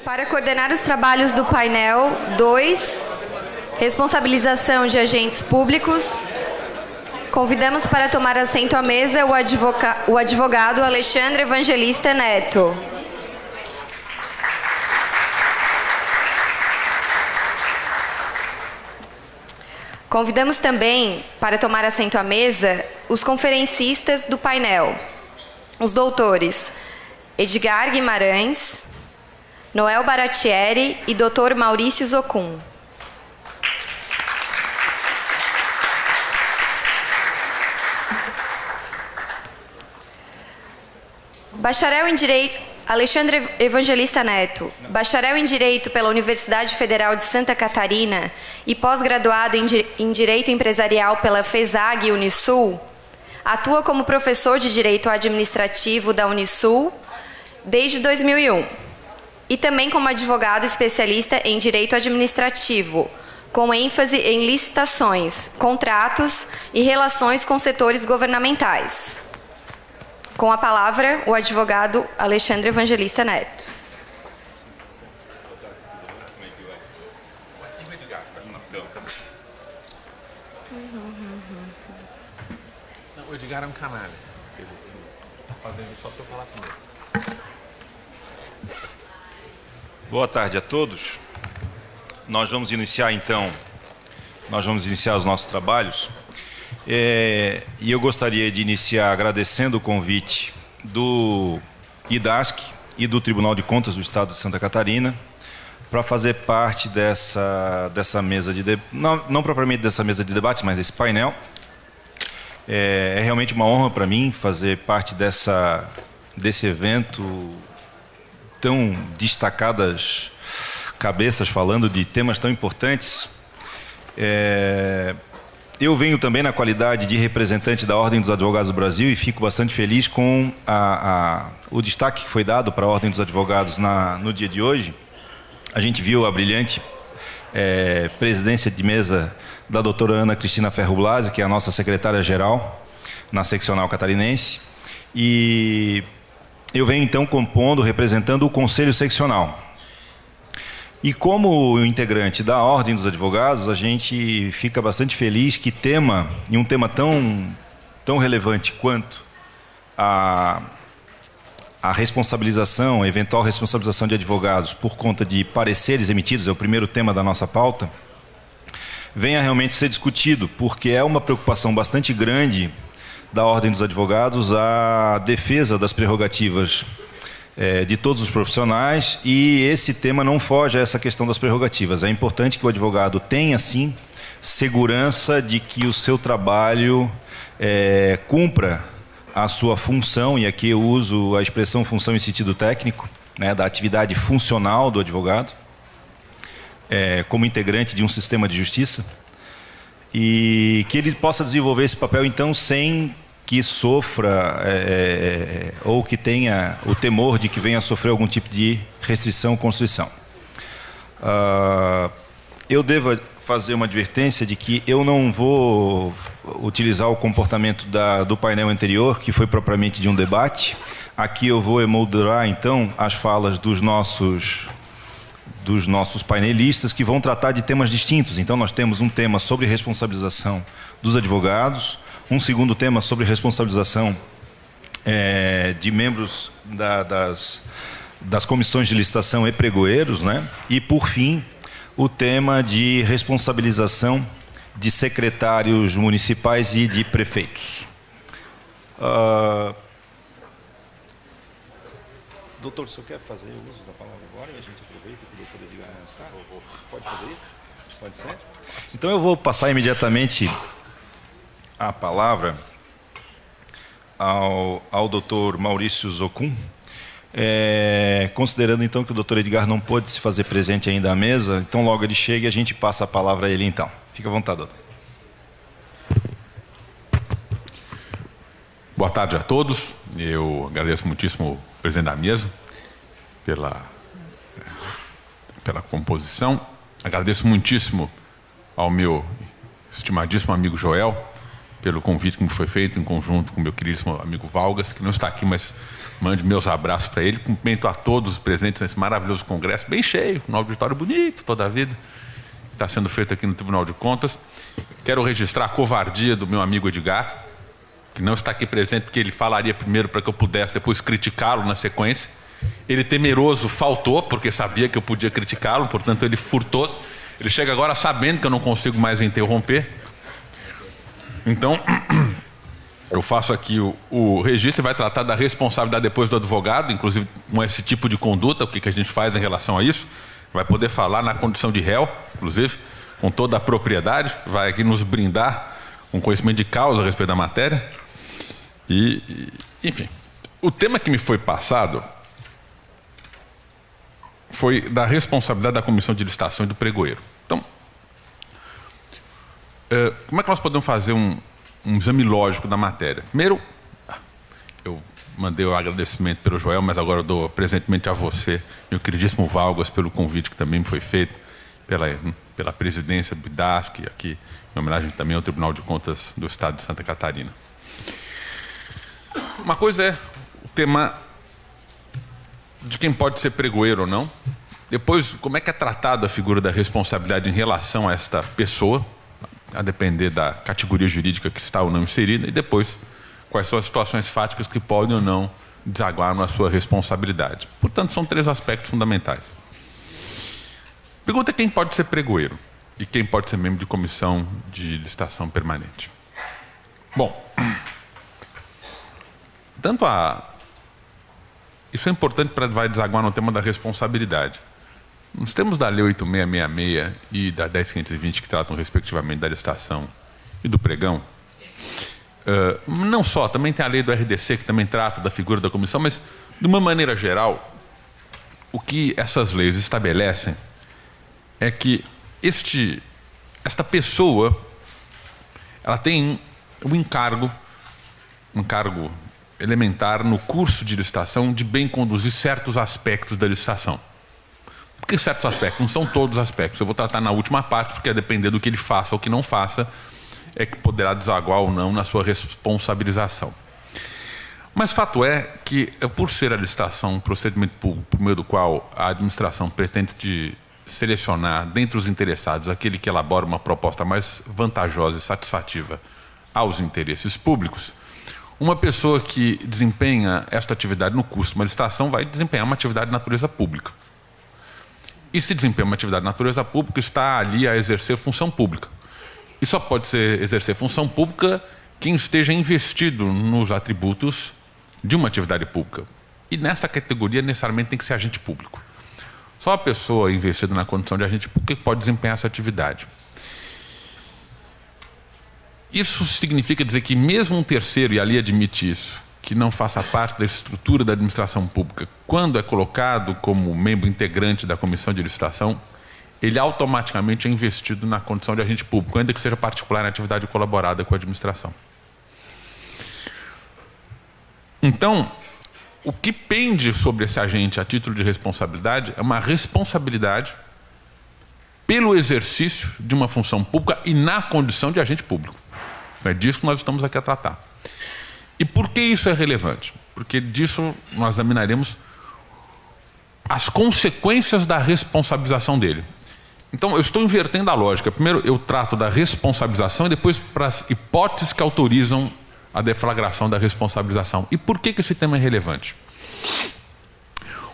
Para coordenar os trabalhos do painel 2, responsabilização de agentes públicos, convidamos para tomar assento à mesa o advogado Alexandre Evangelista Neto. Convidamos também para tomar assento à mesa os conferencistas do painel, os doutores Edgar Guimarães, Noel Baratieri e Dr. Maurício Zocum. Bacharel em Direito, Alexandre Evangelista Neto, bacharel em Direito pela Universidade Federal de Santa Catarina e pós-graduado em Direito Empresarial pela FESAG Unisul, atua como professor de Direito Administrativo da Unisul desde 2001 e também como advogado especialista em Direito Administrativo, com ênfase em licitações, contratos e relações com setores governamentais. Com a palavra, o advogado Alexandre Evangelista Neto. O Edgar é um canalha. Ele está fazendo só para eu falar com ele. Boa tarde a todos. Nós vamos iniciar os nossos trabalhos. E eu gostaria de iniciar agradecendo o convite do IDASC e do Tribunal de Contas do Estado de Santa Catarina para fazer parte dessa mesa de debate, não propriamente dessa mesa de debates, mas desse painel. É realmente uma honra para mim fazer parte desse evento, tão destacadas cabeças falando de temas tão importantes. Eu venho também na qualidade de representante da Ordem dos Advogados do Brasil e fico bastante feliz com o destaque que foi dado para a Ordem dos Advogados no dia de hoje. A gente viu a brilhante presidência de mesa da doutora Ana Cristina Ferro Blasi, que é a nossa secretária-geral na seccional catarinense. E eu venho então representando o Conselho Seccional. E como integrante da Ordem dos Advogados, a gente fica bastante feliz que um tema tão relevante quanto a responsabilização, a eventual responsabilização de advogados por conta de pareceres emitidos, é o primeiro tema da nossa pauta, venha realmente ser discutido, porque é uma preocupação bastante grande da Ordem dos Advogados a defesa das prerrogativas de todos os profissionais, e esse tema não foge a essa questão das prerrogativas. É importante que o advogado tenha, sim, segurança de que o seu trabalho cumpra a sua função, e aqui eu uso a expressão função em sentido técnico, da atividade funcional do advogado, como integrante de um sistema de justiça, e que ele possa desenvolver esse papel, então, sem que sofra ou que tenha o temor de que venha a sofrer algum tipo de restrição ou constrição. Eu devo fazer uma advertência de que eu não vou utilizar o comportamento do painel anterior, que foi propriamente de um debate. Aqui eu vou emoldurar, então, as falas dos nossos painelistas, que vão tratar de temas distintos. Então, nós temos um tema sobre responsabilização dos advogados, um segundo tema sobre responsabilização de membros das comissões de licitação e pregoeiros, E, por fim, o tema de responsabilização de secretários municipais e de prefeitos. Doutor, o senhor quer fazer o uso da palavra agora e a gente aproveita que o doutor Edgar não está? Pode fazer isso? Pode ser? Então eu vou passar imediatamente a palavra ao doutor Maurício Zocum, considerando então que o doutor Edgar não pôde se fazer presente ainda à mesa, então logo ele chega e a gente passa a palavra a ele então. Fique à vontade, doutor. Boa tarde a todos. Eu agradeço muitíssimo o presidente da mesa pela composição. Agradeço muitíssimo ao meu estimadíssimo amigo Joel pelo convite que me foi feito em conjunto com o meu queridíssimo amigo Valgas, que não está aqui, mas Mande meus abraços para ele. Cumprimento a todos os presentes nesse maravilhoso congresso, bem cheio, um auditório bonito toda a vida. Está sendo feito aqui no Tribunal de Contas. Quero registrar a covardia do meu amigo Edgar, que não está aqui presente porque ele falaria primeiro para que eu pudesse depois criticá-lo na sequência. Ele, temeroso, faltou porque sabia que eu podia criticá-lo, portanto ele furtou-se. Ele chega agora sabendo que eu não consigo mais interromper. Então, eu faço aqui o registro e vai tratar da responsabilidade depois do advogado, inclusive com esse tipo de conduta, o que a gente faz em relação a isso. Vai poder falar na condição de réu, inclusive, com toda a propriedade, vai aqui nos brindar com conhecimento de causa a respeito da matéria. Enfim, o tema que me foi passado foi da responsabilidade da comissão de licitação e do pregoeiro. Então, como é que nós podemos fazer um exame lógico da matéria? Primeiro, eu mandei o agradecimento pelo Joel, mas agora eu dou presentemente a você, meu queridíssimo Valgas, pelo convite que também me foi feito pela presidência do IDASC, aqui em homenagem também ao Tribunal de Contas do Estado de Santa Catarina. Uma coisa é o tema de quem pode ser pregoeiro ou não. Depois, como é que é tratada a figura da responsabilidade em relação a esta pessoa, a depender da categoria jurídica que está ou não inserida, e depois, quais são as situações fáticas que podem ou não desaguar na sua responsabilidade. Portanto, são 3 aspectos fundamentais. Pergunta quem pode ser pregoeiro e quem pode ser membro de comissão de licitação permanente. Bom, isso é importante para vai desaguar no tema da responsabilidade. Nos termos da Lei 8666 e da 10.520, que tratam respectivamente da licitação e do pregão, não só, também tem a lei do RDC, que também trata da figura da comissão, mas, de uma maneira geral, o que essas leis estabelecem é que esta pessoa, ela tem um encargo elementar no curso de licitação de bem conduzir certos aspectos da licitação. Por que certos aspectos? Não são todos os aspectos. Eu vou tratar na última parte, porque a depender do que ele faça ou que não faça, é que poderá desaguar ou não na sua responsabilização. Mas fato é que, por ser a licitação um procedimento público por meio do qual a administração pretende selecionar dentre os interessados aquele que elabora uma proposta mais vantajosa e satisfativa aos interesses públicos, uma pessoa que desempenha esta atividade no curso de uma licitação vai desempenhar uma atividade de natureza pública. E se desempenha uma atividade de natureza pública, está ali a exercer função pública. E só pode exercer função pública quem esteja investido nos atributos de uma atividade pública. E nesta categoria, necessariamente, tem que ser agente público. Só a pessoa investida na condição de agente público pode desempenhar essa atividade. Isso significa dizer que mesmo um terceiro, e ali admite isso, que não faça parte da estrutura da administração pública, quando é colocado como membro integrante da comissão de licitação, ele automaticamente é investido na condição de agente público, ainda que seja particular em atividade colaborada com a administração. Então, o que pende sobre esse agente a título de responsabilidade é uma responsabilidade pelo exercício de uma função pública e na condição de agente público. É disso que nós estamos aqui a tratar. E por que isso é relevante? Porque disso nós examinaremos as consequências da responsabilização dele. Então, eu estou invertendo a lógica. Primeiro eu trato da responsabilização e depois para as hipóteses que autorizam a deflagração da responsabilização. E por que esse tema é relevante?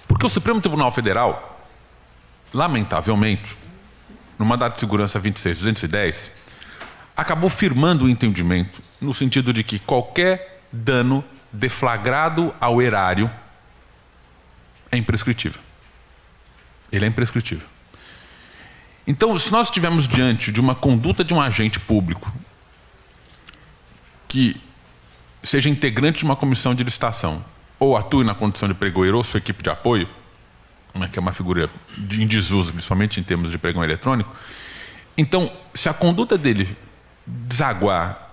Porque o Supremo Tribunal Federal, lamentavelmente, no mandato de segurança 26.210, acabou firmando o entendimento no sentido de que qualquer dano deflagrado ao erário é imprescritível. Ele é imprescritível. Então, se nós estivermos diante de uma conduta de um agente público que seja integrante de uma comissão de licitação ou atue na condição de pregoeiro ou sua equipe de apoio, que é uma figura em desuso, principalmente em termos de pregão eletrônico, então, se a conduta dele desaguar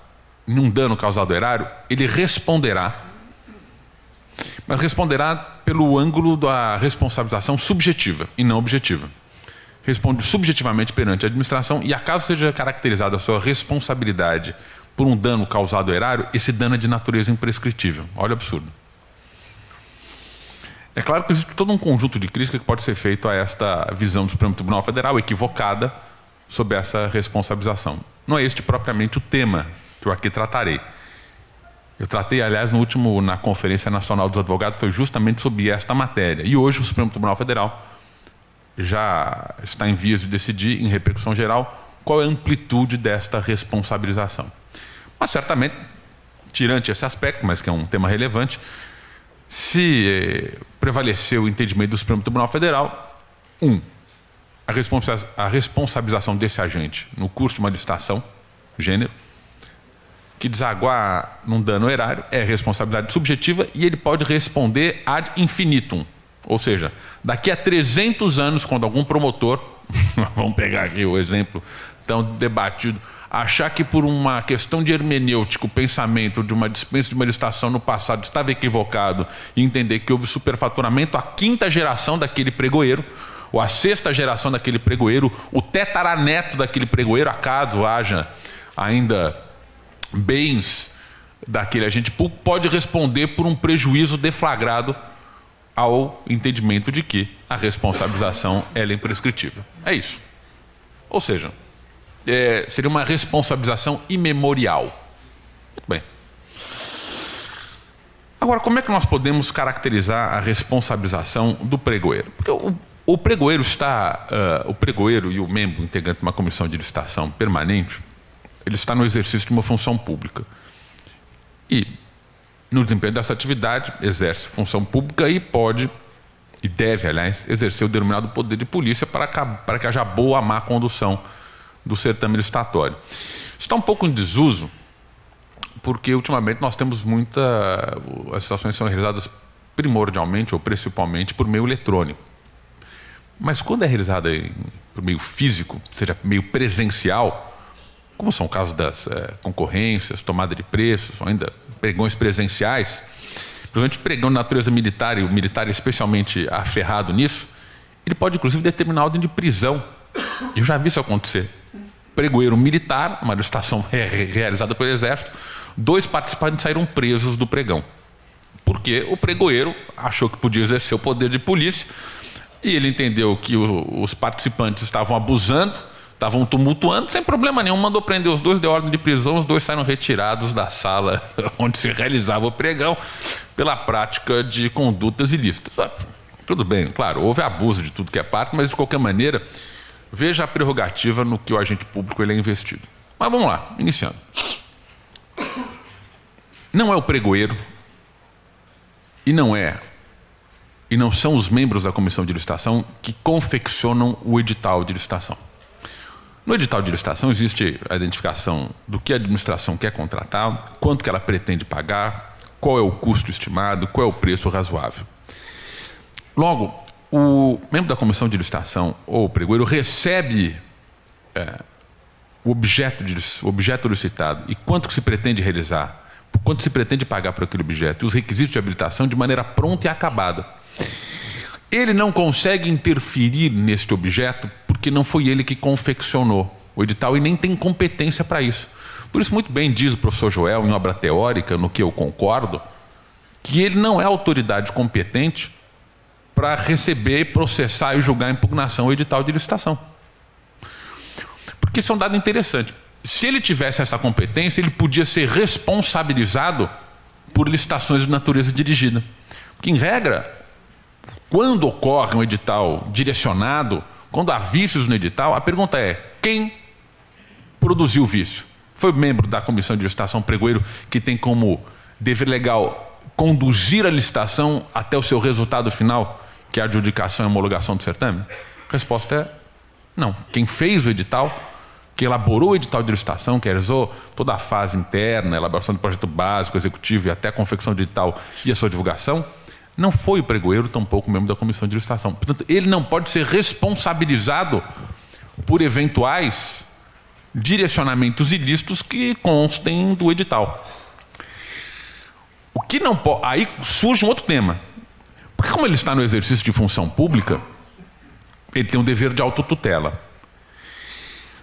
em um dano causado ao erário, ele responderá, mas responderá pelo ângulo da responsabilização subjetiva e não objetiva. Responde subjetivamente perante a administração e, acaso seja caracterizada a sua responsabilidade por um dano causado ao erário, esse dano é de natureza imprescritível. Olha o absurdo. É claro que existe todo um conjunto de críticas que pode ser feito a esta visão do Supremo Tribunal Federal equivocada sobre essa responsabilização. Não é este propriamente o tema que eu aqui tratarei. Eu tratei, aliás, na Conferência Nacional dos Advogados, foi justamente sobre esta matéria. E hoje o Supremo Tribunal Federal já está em vias de decidir, em repercussão geral, qual é a amplitude desta responsabilização. Mas certamente, tirante esse aspecto, mas que é um tema relevante, se prevaleceu o entendimento do Supremo Tribunal Federal, a responsabilização desse agente no curso de uma licitação, gênero, que desaguar num dano erário, é responsabilidade subjetiva e ele pode responder ad infinitum. Ou seja, daqui a 300 anos, quando algum promotor, vamos pegar aqui o exemplo tão debatido, achar que por uma questão de hermenêutica, o pensamento de uma dispensa de uma licitação no passado estava equivocado e entender que houve superfaturamento, a 5ª geração daquele pregoeiro, ou a 6ª geração daquele pregoeiro, o tetaraneto daquele pregoeiro, acaso haja ainda bens daquele agente público, pode responder por um prejuízo deflagrado ao entendimento de que a responsabilização ela é imprescritível. É isso. Ou seja, seria uma responsabilização imemorial. Muito bem. Agora, como é que nós podemos caracterizar a responsabilização do pregoeiro? Porque o pregoeiro o pregoeiro e o membro integrante de uma comissão de licitação permanente, ele está no exercício de uma função pública. E, no desempenho dessa atividade, exerce função pública e pode, e deve, aliás, exercer o denominado poder de polícia para que haja boa ou má condução do certame licitatório. Está um pouco em desuso, porque ultimamente nós temos as licitações são realizadas primordialmente ou principalmente por meio eletrônico. Mas quando é realizada por meio físico, seja meio presencial, como são casos das concorrências, tomada de preços, ou ainda pregões presenciais, principalmente pregão de natureza militar, e o militar é especialmente aferrado nisso, ele pode inclusive determinar ordem de prisão. Eu já vi isso acontecer. Pregoeiro militar, uma licitação realizada pelo Exército, 2 participantes saíram presos do pregão. Porque o pregoeiro achou que podia exercer o poder de polícia e ele entendeu que os participantes estavam abusando, estavam tumultuando, sem problema nenhum, mandou prender os 2, deu ordem de prisão, os 2 saíram retirados da sala onde se realizava o pregão pela prática de condutas ilícitas. Tudo bem, claro, houve abuso de tudo que é parte, mas de qualquer maneira, veja a prerrogativa no que o agente público ele é investido. Mas vamos lá, iniciando. Não é o pregoeiro e não são os membros da comissão de licitação que confeccionam o edital de licitação. No edital de licitação existe a identificação do que a administração quer contratar, quanto que ela pretende pagar, qual é o custo estimado, qual é o preço razoável. Logo, o membro da comissão de licitação ou o pregoeiro recebe o objeto licitado e quanto que se pretende realizar, quanto se pretende pagar por aquele objeto e os requisitos de habilitação de maneira pronta e acabada. Ele não consegue interferir neste objeto porque não foi ele que confeccionou o edital e nem tem competência para isso. Por isso, muito bem diz o professor Joel, em obra teórica, no que eu concordo, que ele não é autoridade competente para receber, processar e julgar a impugnação ao edital de licitação. Porque isso é um dado interessante. Se ele tivesse essa competência, ele podia ser responsabilizado por licitações de natureza dirigida. Porque, em regra, quando ocorre um edital direcionado, quando há vícios no edital, a pergunta é: quem produziu o vício? Foi membro da comissão de licitação pregoeiro que tem como dever legal conduzir a licitação até o seu resultado final, que é a adjudicação e homologação do certame? A resposta é não. Quem fez o edital, que elaborou o edital de licitação, que realizou toda a fase interna, elaboração do projeto básico, executivo e até a confecção do edital e a sua divulgação, não foi o pregoeiro, tampouco membro da comissão de licitação. Portanto, ele não pode ser responsabilizado por eventuais direcionamentos ilícitos que constem do edital. O que não pode... Aí surge um outro tema. Porque como ele está no exercício de função pública, ele tem um dever de autotutela.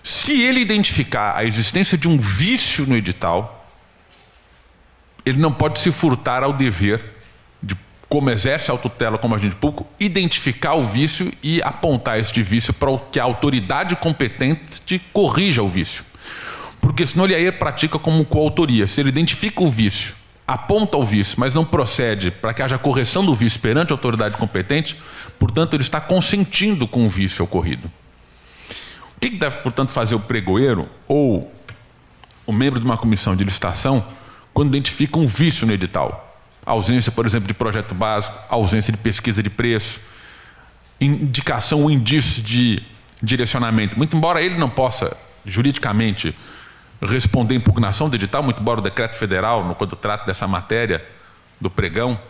Se ele identificar a existência de um vício no edital, ele não pode se furtar ao dever de como exerce a autotutela como agente público, identificar o vício e apontar este vício para que a autoridade competente corrija o vício. Porque senão ele aí pratica como coautoria. Se ele identifica o vício, aponta o vício, mas não procede para que haja correção do vício perante a autoridade competente, portanto, ele está consentindo com o vício ocorrido. O que deve, portanto, fazer o pregoeiro ou o membro de uma comissão de licitação quando identifica um vício no edital? Ausência, por exemplo, de projeto básico, ausência de pesquisa de preço, indicação ou indício de direcionamento. Muito embora ele não possa, juridicamente, responder impugnação do edital, muito embora o decreto federal, quando trata dessa matéria do pregão,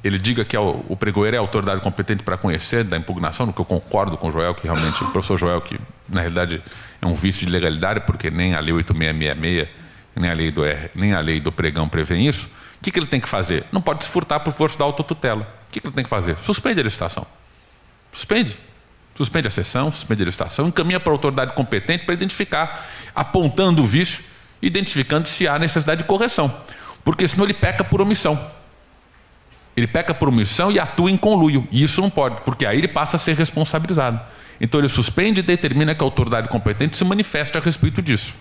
ele diga que o pregoeiro é a autoridade competente para conhecer da impugnação, no que eu concordo com o Joel, que realmente, o professor Joel, que na realidade é um vício de legalidade, porque nem a lei 8666, nem a lei do pregão prevêem isso. O que ele tem que fazer? Não pode se furtar por força da autotutela. O que ele tem que fazer? Suspende a licitação. Suspende a sessão, suspende a licitação, encaminha para a autoridade competente para identificar, apontando o vício, identificando se há necessidade de correção. Porque senão ele peca por omissão. Ele peca por omissão e atua em conluio. E isso não pode, porque aí ele passa a ser responsabilizado. Então ele suspende e determina que a autoridade competente se manifeste a respeito disso.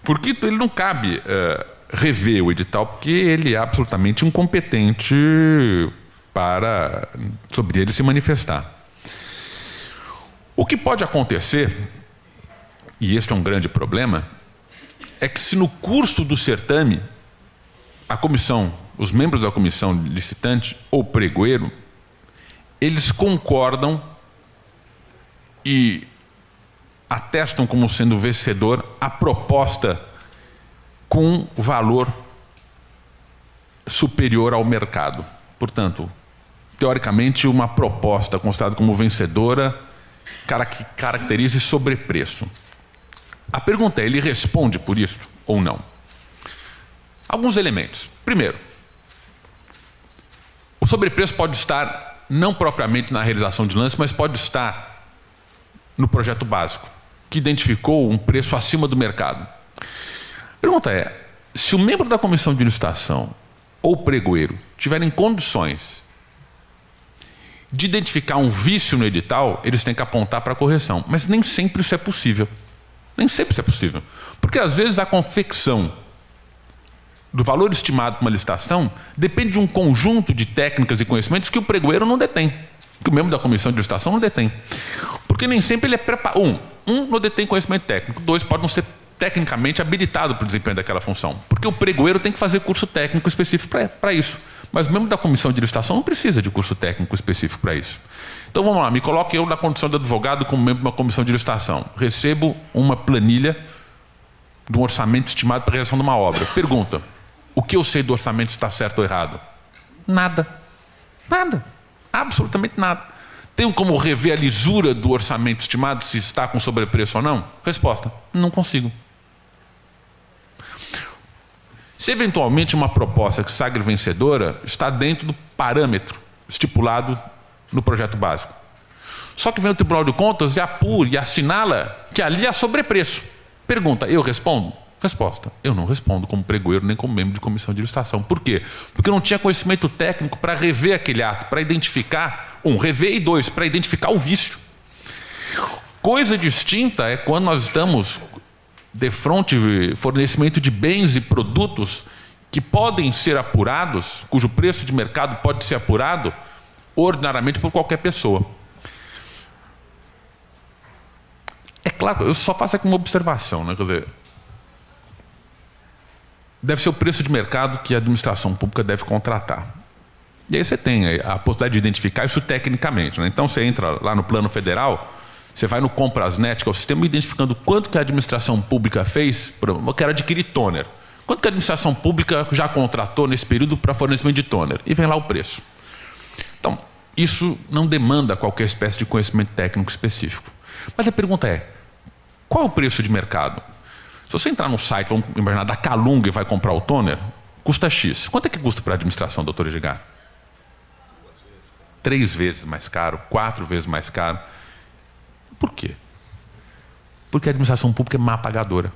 Porque ele não cabe rever o edital, porque ele é absolutamente incompetente para sobre ele se manifestar. O que pode acontecer, e este é um grande problema, é que se no curso do certame a comissão, os membros da comissão licitante ou pregoeiro, eles concordam e atestam como sendo vencedor a proposta com valor superior ao mercado. Portanto, teoricamente, uma proposta considerada como vencedora que caracterize sobrepreço. A pergunta é, ele responde por isso ou não? Alguns elementos. Primeiro, o sobrepreço pode estar não propriamente na realização de lance, mas pode estar no projeto básico, que identificou um preço acima do mercado. A pergunta é, se o membro da comissão de licitação ou o pregoeiro tiverem condições de identificar um vício no edital, eles têm que apontar para a correção. Mas nem sempre isso é possível. Nem sempre isso é possível. Porque às vezes a confecção do valor estimado para uma licitação depende de um conjunto de técnicas e conhecimentos que o pregoeiro não detém, que o membro da comissão de licitação não detém. Porque nem sempre ele é preparado. Um não detém conhecimento técnico. Dois, pode não ser tecnicamente habilitado para o desempenho daquela função. Porque o pregoeiro tem que fazer curso técnico específico para isso. Mas o membro da comissão de licitação não precisa de curso técnico específico para isso. Então vamos lá, me coloque eu na condição de advogado como membro de uma comissão de licitação. Recebo uma planilha de um orçamento estimado para a realização de uma obra. Pergunta, o que eu sei do orçamento está certo ou errado? Nada. Nada. Absolutamente nada. Tenho como rever a lisura do orçamento estimado, se está com sobrepreço ou não? Resposta, não consigo. Se eventualmente uma proposta que sagre vencedora está dentro do parâmetro estipulado no projeto básico. Só que vem o Tribunal de Contas e apura e assinala que ali há sobrepreço. Pergunta, eu respondo? Resposta, eu não respondo como pregoeiro nem como membro de comissão de licitação. Por quê? Porque eu não tinha conhecimento técnico para rever aquele ato, para identificar, rever e dois, para identificar o vício. Coisa distinta é quando nós estamos defronte fornecimento de bens e produtos que podem ser apurados, cujo preço de mercado pode ser apurado ordinariamente por qualquer pessoa. É claro, eu só faço aqui uma observação, né? Quer dizer, deve ser o preço de mercado que a administração pública deve contratar. E aí você tem a possibilidade de identificar isso tecnicamente, né? Então você entra lá no plano federal, você vai no Comprasnet, que é o sistema identificando quanto que a administração pública fez, eu quero adquirir toner. Quanto que a administração pública já contratou nesse período para fornecimento de toner? E vem lá o preço. Então, isso não demanda qualquer espécie de conhecimento técnico específico. Mas a pergunta é, qual é o preço de mercado? Se você entrar no site, vamos imaginar, da Calunga e vai comprar o toner, custa X. Quanto é que custa para a administração, doutor Edgar? 3 vezes mais caro, 4 vezes mais caro. Por quê? Porque a administração pública é má pagadora.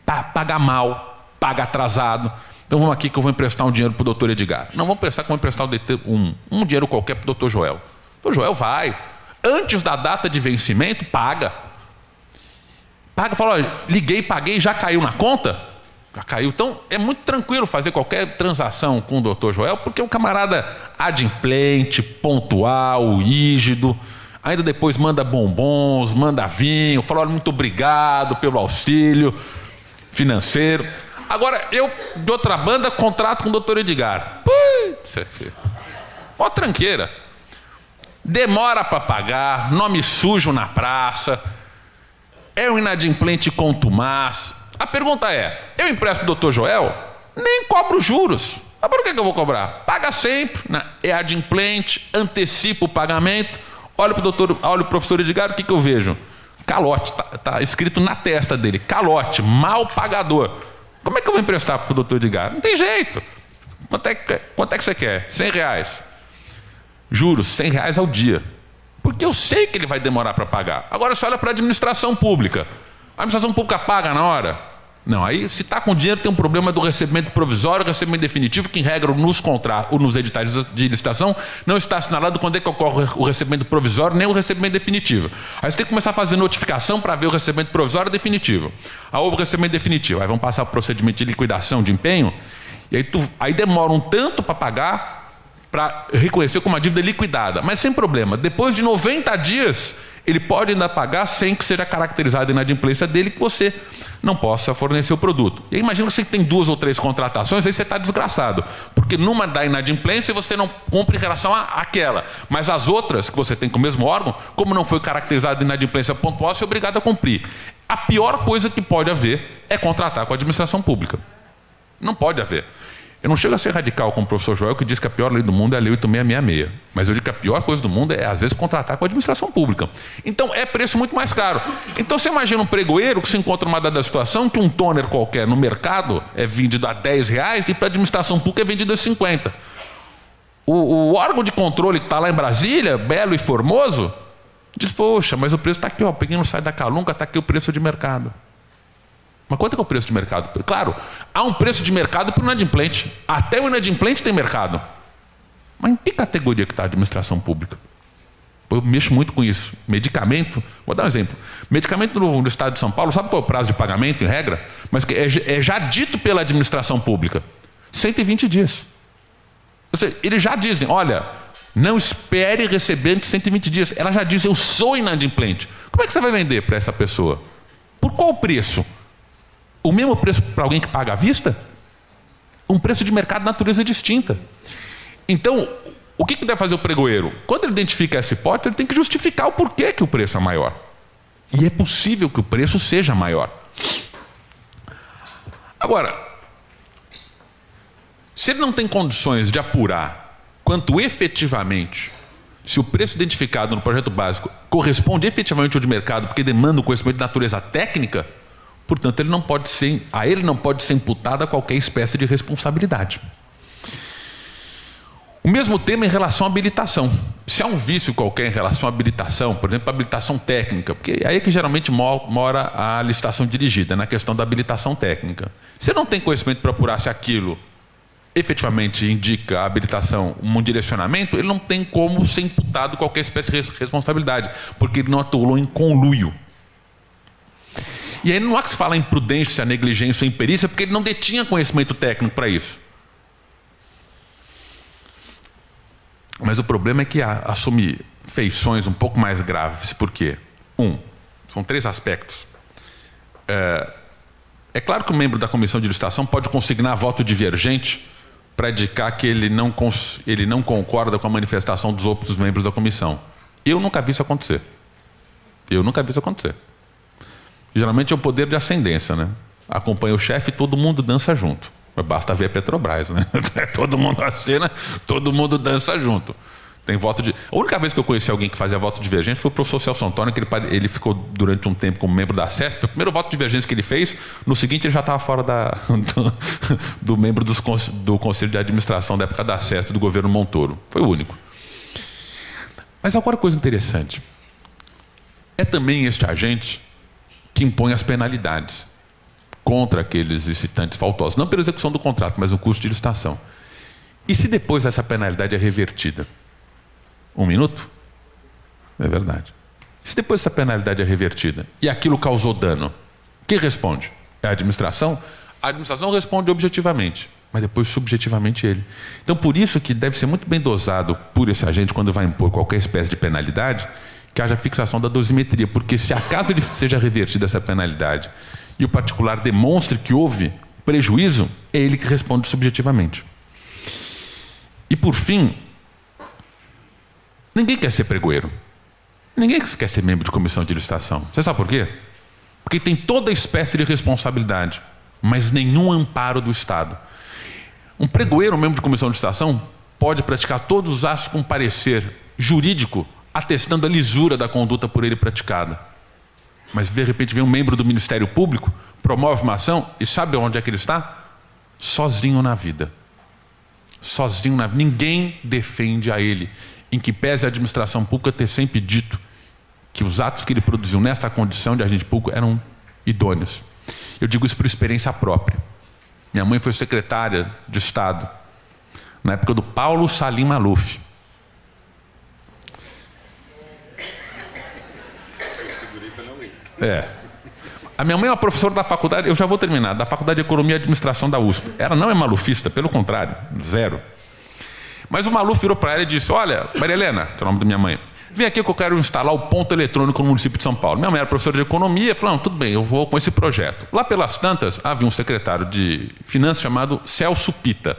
Paga mal, paga atrasado. Então vamos aqui que eu vou emprestar um dinheiro para o doutor Edgar. Não, vamos pensar que eu vou emprestar um dinheiro qualquer para o doutor Joel. O doutor Joel vai, antes da data de vencimento, paga. Paga, fala, olha, liguei, paguei, já caiu na conta? Já caiu. Então é muito tranquilo fazer qualquer transação com o doutor Joel, porque é um camarada adimplente, pontual, rígido. Ainda depois manda bombons, manda vinho, fala, olha, muito obrigado pelo auxílio financeiro. Agora, eu, de outra banda, contrato com o doutor Edgar. Putz, ó tranqueira. Demora para pagar, nome sujo na praça, é um inadimplente contumaz. A pergunta é, eu empresto para o doutor Joel? Nem cobro juros. Mas por que eu vou cobrar? Paga sempre, né? É adimplente, antecipa o pagamento. Olha para o professor Edgar, o que eu vejo? Calote, tá escrito na testa dele, calote, mal pagador. Como é que eu vou emprestar para o doutor Edgar? Não tem jeito. Quanto é que você quer? R$100. Juros, R$100 ao dia. Porque eu sei que ele vai demorar para pagar. Agora você olha para a administração pública. A administração pública paga na hora? Não, aí se está com dinheiro tem um problema do recebimento provisório, recebimento definitivo, que em regra nos contratos, nos editais de licitação, não está assinalado quando é que ocorre o recebimento provisório, nem o recebimento definitivo. Aí você tem que começar a fazer notificação para ver o recebimento provisório e definitivo. Aí houve o recebimento definitivo, aí vão passar o procedimento de liquidação de empenho, e aí demora um tanto para pagar, para reconhecer como uma dívida liquidada, mas sem problema. Depois de 90 dias, ele pode ainda pagar sem que seja caracterizada a inadimplência dele, que você não possa fornecer o produto. E aí imagina que você tem 2 ou 3 contratações, aí você está desgraçado, porque numa dá inadimplência você não cumpre em relação àquela, mas as outras que você tem com o mesmo órgão, como não foi caracterizada a inadimplência pontual, você é obrigado a cumprir. A pior coisa que pode haver é contratar com a administração pública. Não pode haver. Eu não chego a ser radical como o professor Joel, que diz que a pior lei do mundo é a lei 8666. Mas eu digo que a pior coisa do mundo é, às vezes, contratar com a administração pública. Então, é preço muito mais caro. Então, você imagina um pregoeiro que se encontra numa dada situação que um toner qualquer no mercado é vendido a R$10 e para a administração pública é vendido a 50. O órgão de controle que está lá em Brasília, belo e formoso, diz, poxa, mas o preço está aqui, ó, peguei no site da Calunga, está aqui o preço de mercado. Mas quanto é que é o preço de mercado? Claro, há um preço de mercado para o inadimplente. Até o inadimplente tem mercado. Mas em que categoria que está a administração pública? Eu mexo muito com isso. Medicamento, vou dar um exemplo. Medicamento no estado de São Paulo, sabe qual é o prazo de pagamento em regra? Mas que é já dito pela administração pública. 120 dias. Ou seja, eles já dizem, olha, não espere receber antes de 120 dias. Ela já diz, eu sou inadimplente. Como é que você vai vender para essa pessoa? Por qual preço? O mesmo preço para alguém que paga à vista? Um preço de mercado de natureza distinta. Então, o que deve fazer o pregoeiro? Quando ele identifica essa hipótese, ele tem que justificar o porquê que o preço é maior. E é possível que o preço seja maior. Agora, se ele não tem condições de apurar quanto efetivamente, se o preço identificado no projeto básico corresponde efetivamente ao de mercado, porque demanda um conhecimento de natureza técnica, portanto, ele não pode ser imputada qualquer espécie de responsabilidade. O mesmo tema em relação à habilitação. Se há um vício qualquer em relação à habilitação, por exemplo, a habilitação técnica, porque aí é que geralmente mora a licitação dirigida, na questão da habilitação técnica. Se não tem conhecimento para apurar se aquilo efetivamente indica a habilitação, um direcionamento, ele não tem como ser imputado qualquer espécie de responsabilidade, porque ele não atuou em conluio. E aí não há que se falar em prudência, negligência ou imperícia, porque ele não detinha conhecimento técnico para isso. Mas o problema é que assume feições um pouco mais graves. Por quê? São 3 aspectos. É claro que o membro da comissão de licitação pode consignar voto divergente para indicar que ele não concorda com a manifestação dos outros membros da comissão. Eu nunca vi isso acontecer. Geralmente é o poder de ascendência, né? Acompanha o chefe e todo mundo dança junto. Basta ver a Petrobras, né? Todo mundo acena, todo mundo dança junto. Tem voto de... A única vez que eu conheci alguém que fazia voto divergente foi o professor Celso Antônio, que ele ficou durante um tempo como membro da CESP. O primeiro voto divergente que ele fez, no seguinte ele já estava fora do membro do Conselho de Administração da época da CESP, do governo Montoro. Foi o único. Mas agora coisa interessante. É também este agente que impõe as penalidades. contra aqueles licitantes faltosos, não pela execução do contrato, mas no custo de licitação. E se depois essa penalidade é revertida? 1 minuto? É verdade. Se depois essa penalidade é revertida e aquilo causou dano, quem responde? É a administração? A administração responde objetivamente, mas depois subjetivamente ele. Então, por isso que deve ser muito bem dosado por esse agente, quando vai impor qualquer espécie de penalidade, que haja fixação da dosimetria, porque se acaso ele seja revertida essa penalidade e o particular demonstre que houve prejuízo, é ele que responde subjetivamente. E por fim, ninguém quer ser pregoeiro. Ninguém quer ser membro de comissão de licitação. Você sabe por quê? Porque tem toda espécie de responsabilidade, mas nenhum amparo do Estado. Um pregoeiro, um membro de comissão de licitação, pode praticar todos os atos com parecer jurídico, atestando a lisura da conduta por ele praticada. Mas de repente vem um membro do Ministério Público, promove uma ação e sabe onde é que ele está? Sozinho na vida. Sozinho na vida. Ninguém defende a ele. Em que pese a administração pública ter sempre dito que os atos que ele produziu nesta condição de agente público eram idôneos. Eu digo isso por experiência própria. Minha mãe foi secretária de Estado na época do Paulo Salim Maluf. A minha mãe é uma professora da faculdade, eu já vou terminar, da Faculdade de Economia e Administração da USP. Ela não é malufista, pelo contrário, zero. Mas o Maluf virou para ela e disse: olha, Maria Helena, que é o nome da minha mãe, vem aqui que eu quero instalar o ponto eletrônico no município de São Paulo. Minha mãe era professora de economia, falou: não, tudo bem, eu vou com esse projeto. Lá pelas tantas, havia um secretário de finanças chamado Celso Pita.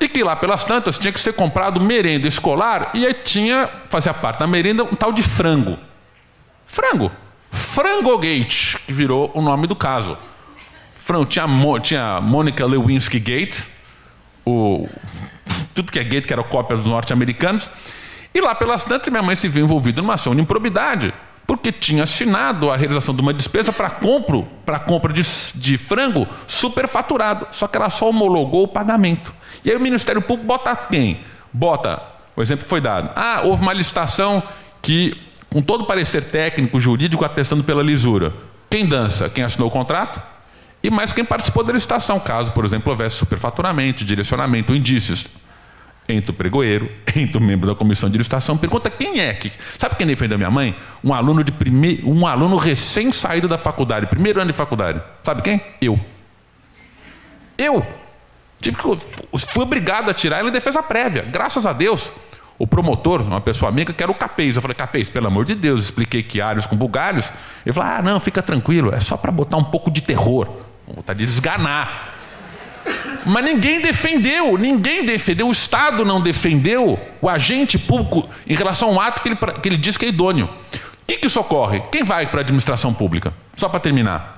E que lá pelas tantas tinha que ser comprado merenda escolar e aí fazia parte da merenda um tal de frango. Frangogate, que virou o nome do caso. Tinha Mônica Lewinsky Gate, tudo que é gate, que era cópia dos norte-americanos. E lá pelas tantas minha mãe se viu envolvida numa ação de improbidade, porque tinha assinado a realização de uma despesa para compra de frango superfaturado, só que ela só homologou o pagamento. E aí o Ministério Público bota quem? Bota, o exemplo que foi dado. Houve uma licitação que, com todo parecer técnico, jurídico, atestando pela lisura. Quem dança? Quem assinou o contrato? E mais quem participou da licitação, caso, por exemplo, houvesse superfaturamento, direcionamento, indícios. Entra o pregoeiro, entra o membro da comissão de licitação, pergunta quem é que... Sabe quem defendeu minha mãe? Um aluno recém-saído da faculdade, primeiro ano de faculdade. Sabe quem? Eu. Fui obrigado a tirar ele em defesa prévia, graças a Deus. O promotor, uma pessoa amiga, que era o Capês. Eu falei: Capês, pelo amor de Deus, expliquei que áreos com bugalhos. Ele falou: não, fica tranquilo, é só para botar um pouco de terror, vontade de desganar. Mas ninguém defendeu, o Estado não defendeu o agente público em relação a um ato que ele diz que é idôneo. O que isso ocorre? Quem vai para a administração pública? Só para terminar.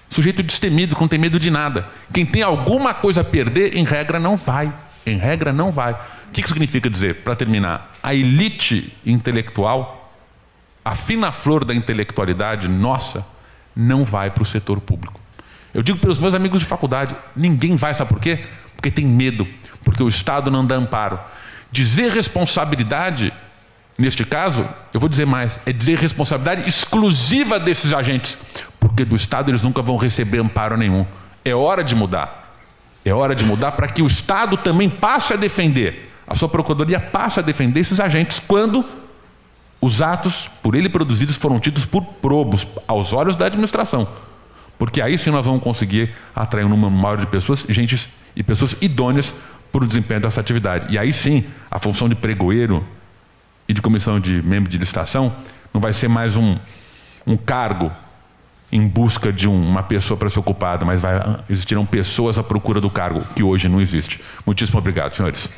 Sujeito destemido, que não tem medo de nada. Quem tem alguma coisa a perder, em regra não vai. O que isso significa dizer, para terminar? A elite intelectual, a fina flor da intelectualidade nossa, não vai para o setor público. Eu digo pelos meus amigos de faculdade, ninguém vai, sabe por quê? Porque tem medo, porque o Estado não dá amparo. Dizer responsabilidade, neste caso, eu vou dizer mais, é dizer responsabilidade exclusiva desses agentes, porque do Estado eles nunca vão receber amparo nenhum. É hora de mudar. Para que o Estado também passe a defender, a sua procuradoria passe a defender esses agentes quando os atos por ele produzidos foram tidos por probos aos olhos da administração. Porque aí sim nós vamos conseguir atrair um número maior de pessoas, pessoas idôneas para o desempenho dessa atividade. E aí sim, a função de pregoeiro e de comissão de membro de licitação não vai ser mais um cargo em busca de uma pessoa para ser ocupada, mas existirão pessoas à procura do cargo, que hoje não existe. Muitíssimo obrigado, senhores.